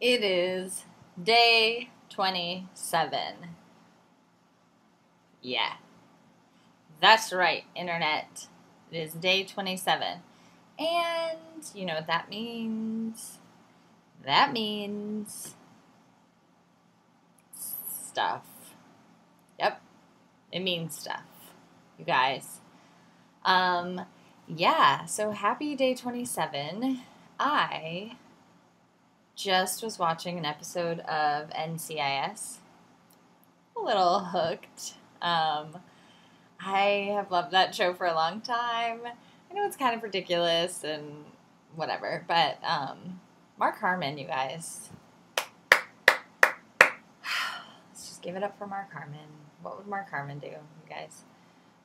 It is day 27. Yeah, that's right, Internet. It is day 27. And you know what that means? That means stuff. Yep, it means stuff, you guys. Yeah, so happy day 27. I just was watching an episode of NCIS. A little hooked. I have loved that show for a long time. I know it's kind of ridiculous and whatever, but Mark Harmon, you guys. Let's just give it up for Mark Harmon. What would Mark Harmon do, you guys?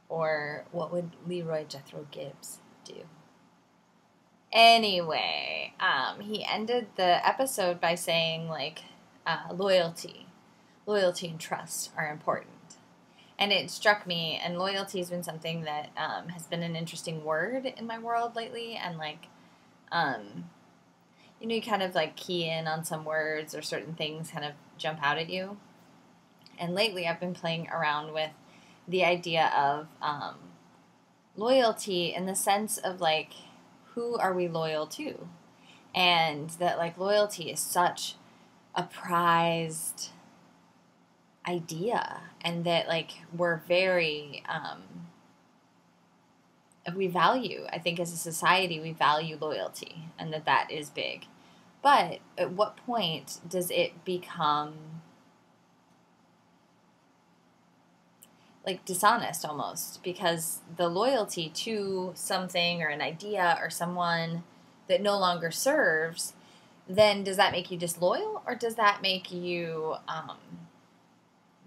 Or what would Leroy Jethro Gibbs do? Anyway, he ended the episode by saying, loyalty and trust are important. And it struck me, and loyalty has been something that has been an interesting word in my world lately. And, you kind of, key in on some words or certain things kind of jump out at you. And lately I've been playing around with the idea of loyalty in the sense of, who are we loyal to? And that, loyalty is such a prized idea, and that, we're very, we value, I think as a society, we value loyalty, and that is big. But at what point does it become, dishonest almost, because the loyalty to something or an idea or someone that no longer serves, then does that make you disloyal, or does that make you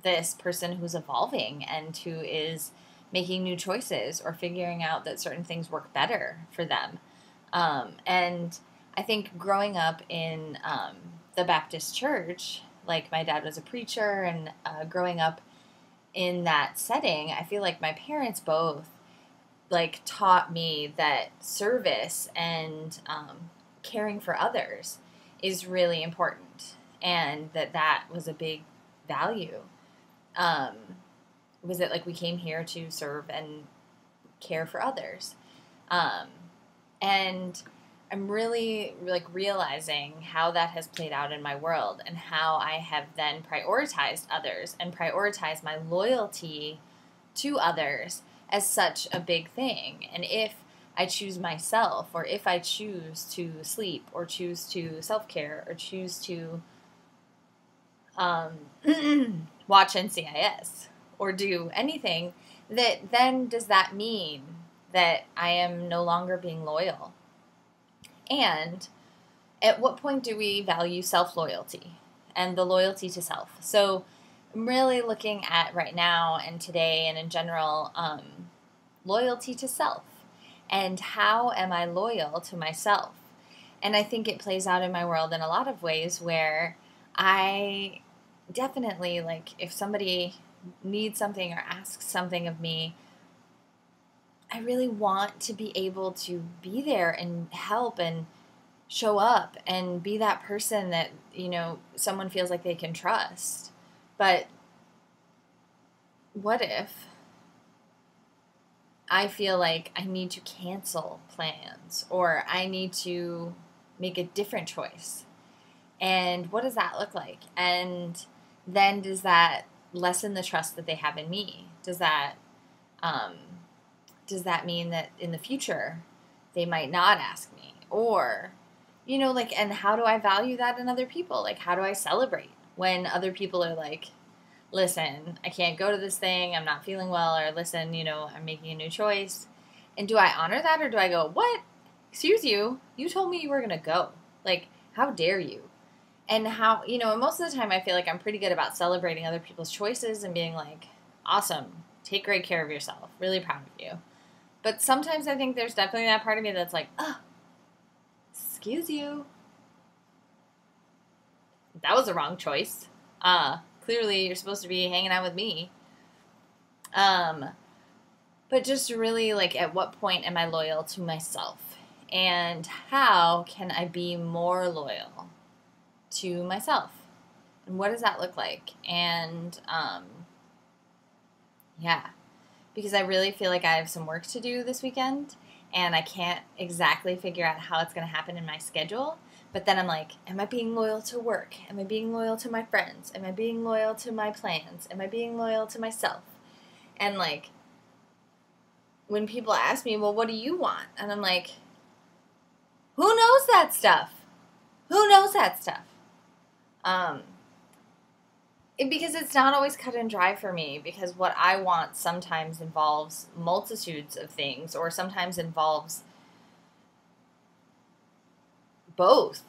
this person who's evolving and who is making new choices or figuring out that certain things work better for them? And I think growing up in the Baptist church, my dad was a preacher, and growing up in that setting, I feel like my parents both taught me that service and caring for others is really important, and that was a big value. Was it we came here to serve and care for others, and I'm really realizing how that has played out in my world, and how I have then prioritized others and prioritized my loyalty to others as such a big thing. And if I choose myself, or if I choose to sleep, or choose to self-care, or choose to watch NCIS, or do anything, then does that mean that I am no longer being loyal? And at what point do we value self-loyalty and the loyalty to self? So I'm really looking at right now and today and in general, loyalty to self. And how am I loyal to myself? And I think it plays out in my world in a lot of ways, where I definitely, if somebody needs something or asks something of me, I really want to be able to be there and help and show up and be that person that, someone feels like they can trust. But what if I feel like I need to cancel plans, or I need to make a different choice? And what does that look like? And then does that lessen the trust that they have in me? Does that mean that in the future they might not ask me? Or, and how do I value that in other people? How do I celebrate when other people are listen, I can't go to this thing, I'm not feeling well, or listen, I'm making a new choice. And do I honor that, or do I go, what? Excuse you, you told me you were going to go. How dare you? And how, and most of the time I feel like I'm pretty good about celebrating other people's choices and being awesome, take great care of yourself, really proud of you. But sometimes I think there's definitely that part of me that's excuse you, that was the wrong choice. Clearly you're supposed to be hanging out with me. But just really, at what point am I loyal to myself? And how can I be more loyal to myself? And what does that look like? And yeah, because I really feel like I have some work to do this weekend, and I can't exactly figure out how it's going to happen in my schedule. But then I'm like, am I being loyal to work? Am I being loyal to my friends? Am I being loyal to my plans? Am I being loyal to myself? And like, when people ask me, well, what do you want? And I'm like, who knows that stuff? Who knows that stuff? Because it's not always cut and dry for me, because what I want sometimes involves multitudes of things, or sometimes involves both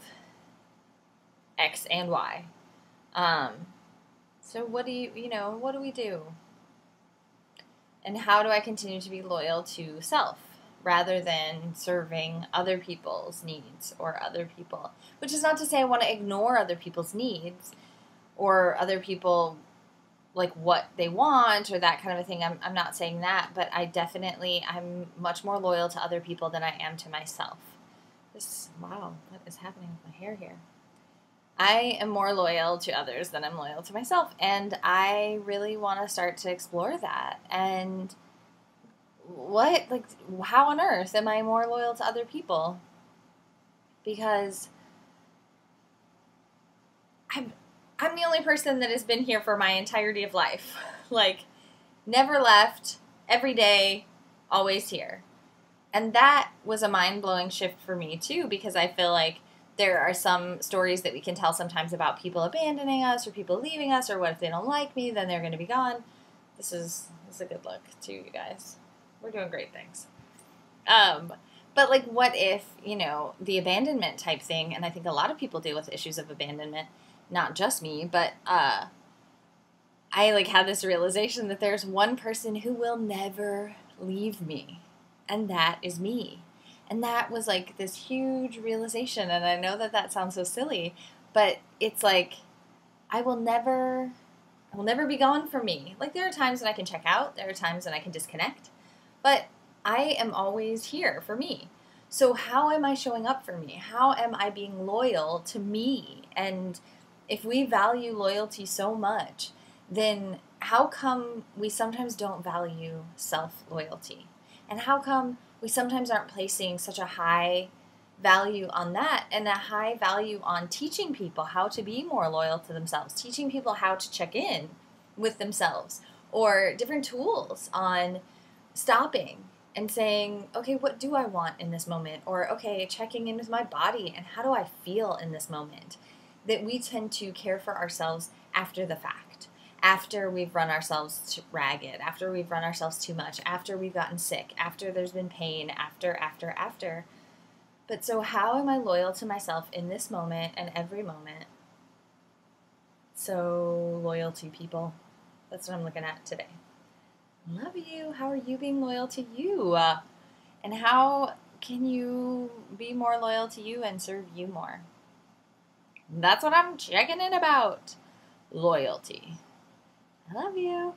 X and Y. So what do what do we do? And how do I continue to be loyal to self rather than serving other people's needs or other people? Which is not to say I want to ignore other people's needs or other people, like what they want or that kind of a thing. I'm not saying that, but I'm much more loyal to other people than I am to myself. Wow, what is happening with my hair here? I am more loyal to others than I'm loyal to myself, and I really want to start to explore that. And how on earth am I more loyal to other people? Because I'm the only person that has been here for my entirety of life. Like, never left, every day, always here. And that was a mind-blowing shift for me, too, because I feel like there are some stories that we can tell sometimes about people abandoning us or people leaving us, or what if they don't like me, then they're going to be gone. This is a good look, too, you guys. We're doing great things. But, like, what if, the abandonment type thing, and I think a lot of people deal with issues of abandonment, not just me, but I, had this realization that there's one person who will never leave me, and that is me. And that was, this huge realization, and I know that sounds so silly, but it's like, I will never be gone from me. Like, there are times when I can check out, there are times when I can disconnect, but I am always here for me. So how am I showing up for me? How am I being loyal to me? And if we value loyalty so much, then how come we sometimes don't value self-loyalty? And how come we sometimes aren't placing such a high value on that, and a high value on teaching people how to be more loyal to themselves, teaching people how to check in with themselves, or different tools on stopping and saying, okay, what do I want in this moment? Or, okay, checking in with my body and how do I feel in this moment? That we tend to care for ourselves after the fact, after we've run ourselves ragged, after we've run ourselves too much, after we've gotten sick, after there's been pain, after. But so how am I loyal to myself in this moment and every moment? So loyalty, people. That's what I'm looking at today. Love you. How are you being loyal to you? And how can you be more loyal to you and serve you more? That's what I'm checking in about. Loyalty. I love you.